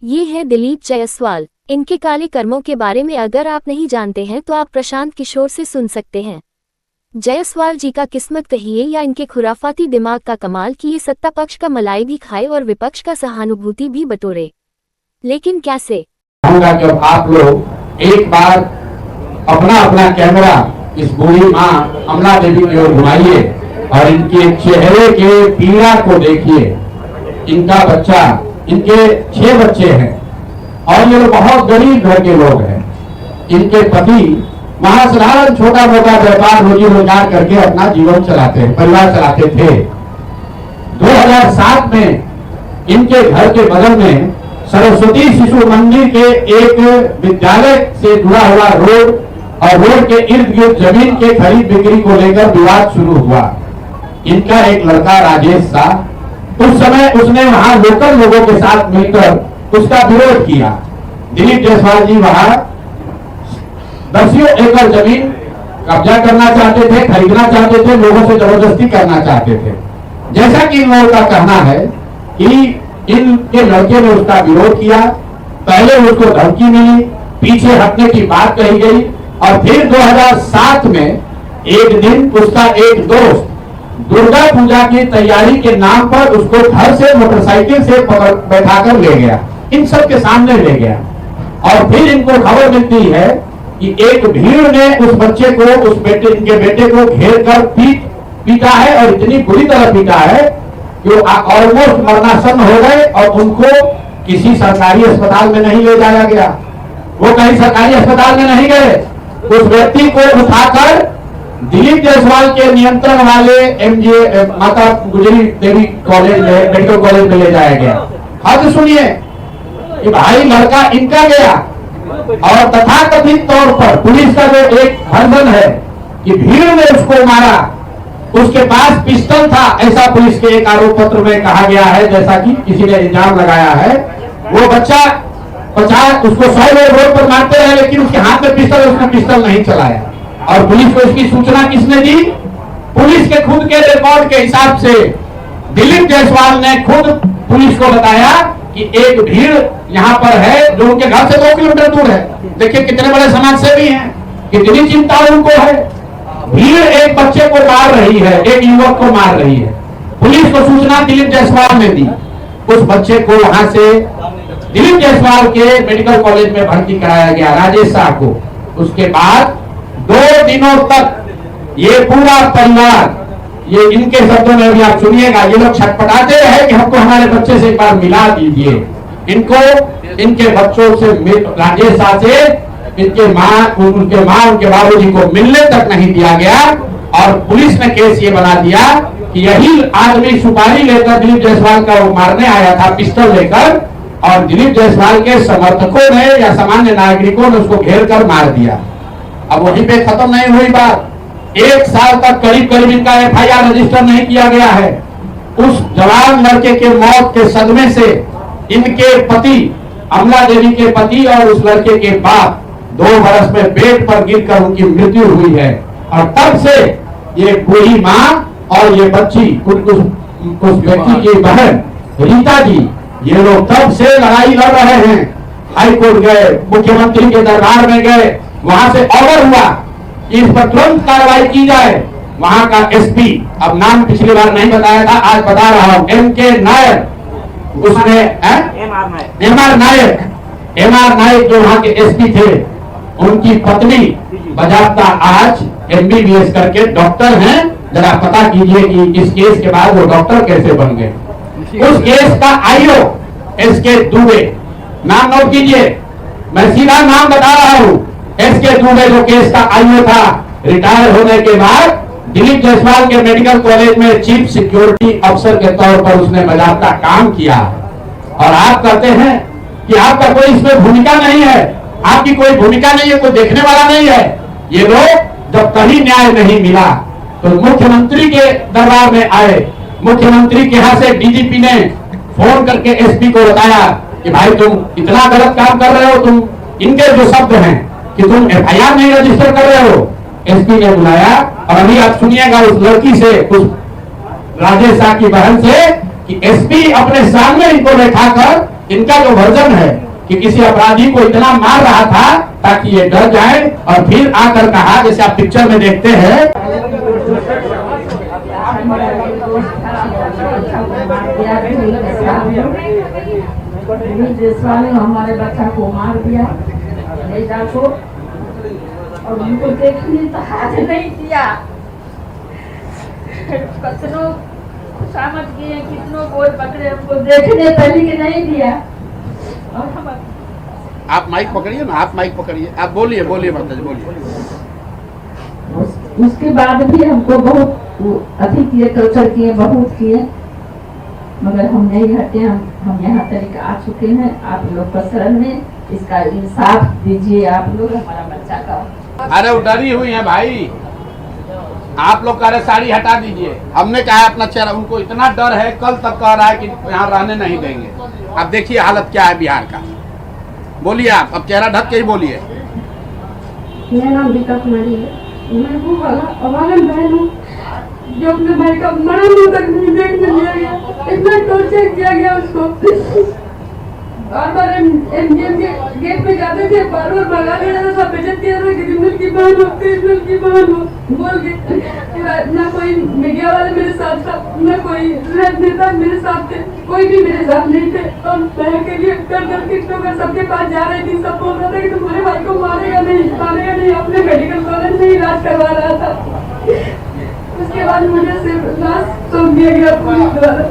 ये है दिलीप जायसवाल। इनके काले कर्मों के बारे में अगर आप नहीं जानते हैं तो आप प्रशांत किशोर से सुन सकते हैं। जायसवाल जी का किस्मत कहिए या इनके खुराफाती दिमाग का कमाल कि ये सत्ता पक्ष का मलाई भी खाए और विपक्ष का सहानुभूति भी बटोरे, लेकिन कैसे? जब आप लोग एक बार अपना अपना कैमरा इस बूढ़ी माँ अमला देवी की ओर घुमाइए और इनके चेहरे के पीड़ा को देखिए। इनका बच्चा, इनके 6 बच्चे हैं और ये बहुत गरीब घर के लोग हैं। इनके पति महासाधारण छोटा मोटा व्यापार रोजी रोजगार करके अपना जीवन चलाते हैं, परिवार चलाते थे। 2007 में इनके घर के बगल में सरस्वती शिशु मंदिर के एक विद्यालय से जुड़ा हुआ रोड और रोड के इर्द गिर्द जमीन के खरीद बिक्री को लेकर विवाद शुरू हुआ। इनका एक लड़का राजेश था, उस समय उसने वहां लोकल लोगों के साथ मिलकर उसका विरोध किया। दिलीप जायसवाल जी वहां दसियों एकड़ जमीन कब्जा करना चाहते थे, खरीदना चाहते थे, लोगों से जबरदस्ती करना चाहते थे। जैसा कि इन लोगों का कहना है कि इनके लड़के ने उसका विरोध किया, पहले उसको धमकी मिली, पीछे हटने की बात कही गई और फिर 2007 में एक दिन उसका एक दोस्त दुर्गा पूजा की तैयारी के नाम पर उसको घर से मोटरसाइकिल से बैठाकर ले गया, इन सब के सामने ले गया। और फिर इनको खबर मिलती है कि एक भीड़ ने उस बच्चे को, इनके बेटे को घेर कर पीटा है और इतनी बुरी तरह पीटा है कि वो ऑलमोस्ट मरणासन हो गए और उनको किसी सरकारी अस्पताल में नहीं ले जाया गया। वो कहीं सरकारी अस्पताल में नहीं गए, उस व्यक्ति को उठाकर दिलीप जायसवाल के नियंत्रण वाले एमजीए माता गुजरी देवी कॉलेज में, मेडिकल कॉलेज में ले जाया गया। हद सुनिए कि भाई लड़का इनका गया और तथाकथित तौर पर पुलिस का जो एक वर्जन है कि भीड़ ने उसको मारा, उसके पास पिस्टल था, ऐसा पुलिस के एक आरोप पत्र में कहा गया है, जैसा कि किसी ने इल्जाम लगाया है। वो बच्चा 50 उसको 100 लोग रोड पर मारते रहे लेकिन उसके हाथ में पिस्टल, उसने पिस्टल नहीं चलाया। और पुलिस को इसकी सूचना किसने दी? पुलिस के खुद के रिकॉर्ड के हिसाब से दिलीप जायसवाल ने खुद पुलिस को बताया कि एक भीड़ यहाँ पर है जो उनके घर से 2 किलोमीटर दूर है। देखिए कितने बड़े समाज सेवी हैं, कितनी चिंता उनको है। भीड़ एक बच्चे को मार रही है, एक युवक को मार रही है। पुलिस को सूचना दिलीप जायसवाल ने दी, उस बच्चे को वहां से दिलीप जायसवाल के मेडिकल कॉलेज में भर्ती कराया गया, राजेश शाह को। उसके बाद 2 दिनों तक ये पूरा परिवार, ये इनके शब्दों में भी आप सुनिएगा, ये लोग छटपटाते रहे कि हमको हमारे बच्चे से एक बार मिला दीजिए। इनको इनके बच्चों से, राजेश शाह से उनके माँ उनके बाबूजी को मिलने तक नहीं दिया गया। और पुलिस ने केस ये बना दिया कि यही आदमी सुपारी लेकर दिलीप जायसवाल का वो मारने आया था, पिस्टल लेकर, और दिलीप जायसवाल के समर्थकों ने या सामान्य नागरिकों ने उसको घेर कर मार दिया। अब वहीं पे खत्म नहीं हुई बात, 1 साल तक करीब इनका FIR रजिस्टर नहीं किया गया है। उस जवान लड़के के मौत के सदमे से इनके पति, अमला देवी के पति और उस लड़के के बाप 2 बरस में बेड पर गिरकर उनकी मृत्यु हुई है। और तब से ये बूढ़ी माँ और ये बच्ची, उस व्यक्ति की बहन रीता जी, ये लोग तब से लड़ाई लड़ रहे हैं। हाई कोर्ट गए, मुख्यमंत्री के दरबार में गए, वहां से ऑर्डर हुआ इस पर तुरंत कार्रवाई की जाए। वहां का SP, अब नाम पिछली बार नहीं बताया था, आज बता रहा हूं, MK नायक, उसने MR नायक जो वहां के SP थे, उनकी पत्नी बजाता आज MBBS करके डॉक्टर हैं। जरा पता कीजिए कि इस केस के बाद वो डॉक्टर कैसे बन गए। उस केस का IO SK दुबे, नाम नोट कीजिए, मैं सीधा नाम बता रहा हूं। SK दुबे जो केस का IO था, रिटायर होने के बाद दिलीप जायसवाल के मेडिकल कॉलेज में चीफ सिक्योरिटी अफसर के तौर पर उसने बाकायदा काम किया। और आप कहते हैं कि आपका कोई इसमें भूमिका नहीं है, आपकी कोई भूमिका नहीं है, कोई देखने वाला नहीं है। ये लोग जब कहीं न्याय नहीं मिला तो मुख्यमंत्री के दरबार में आए। मुख्यमंत्री के यहाँ से DGP ने फोन करके SP को बताया कि भाई तुम इतना गलत काम कर रहे हो, तुम, इनके जो शब्द हैं कि तुम FIR नहीं रजिस्टर कर रहे हो। SP ने बुलाया और अभी आप सुनिएगा उस लड़की से, उस राजेश शाह की बहन से, कि SP अपने सामने इनको बैठाकर इनका जो वर्जन है कि किसी अपराधी को इतना मार रहा था ताकि ये डर जाए और फिर आकर कहा, जैसे आप पिक्चर में देखते हैं, हमारे बच्चा को मार दिया को, और उनको देखने तो हाथ नहीं दिया। कितनों समझ गए, कितनों गोल पकड़े, हमको देखने पहले के नहीं दिया। और हम आप माइक पकड़िए ना, आप माइक पकड़िए, आप बोलिए बोलिए माता जी बोलिए। उसके बाद भी हमको बहुत अधिक किए, टॉर्चर किए, बहुत किए, मगर हम नहीं हटे। हम यहाँ तक आ चुके हैं। आप लोग का शरण में इसका इंसाफ दीजिए आप लोग हमारा बच्चा का। अरे वो डरी हुई है भाई, आप लोग कह रहे साड़ी हटा दीजिए। हमने कहा अपना चेहरा, उनको इतना डर है, कल तक कह रहा है कि यहाँ रहने नहीं देंगे। अब देखिए हालत क्या है बिहार का। बोलिए आप, अब चेहरा ढक के ही बोलिए। मेरा नाम दीपा कुमारी है। मैं वो वाला बहन हूँ जो अपने भाई का मरण तक नहीं देखने दिया गया, इतना टॉर्चर किया गया उसको। बार बार एमजीएम के गेट पे जाते थे, बार बार भगा देना था, सब बेइज्जत किया था कि दिल की बहन हो, दिल की बहन हो बोल के। ना कोई मीडिया वाले मेरे साथ था, ना कोई राजनेता मेरे साथ थे, कोई भी मेरे साथ नहीं थे। और बहन के लिए डर डर के लोग सबके पास जा रही थी, सब बोल रहा था कि तुम्हारे भाई को मारेगा नहीं। अपने मेडिकल कॉलेज में इलाज करवा रहा था। उसके बाद मुझे सिर्फ लाश सौंप दिया गया पुलिस द्वारा।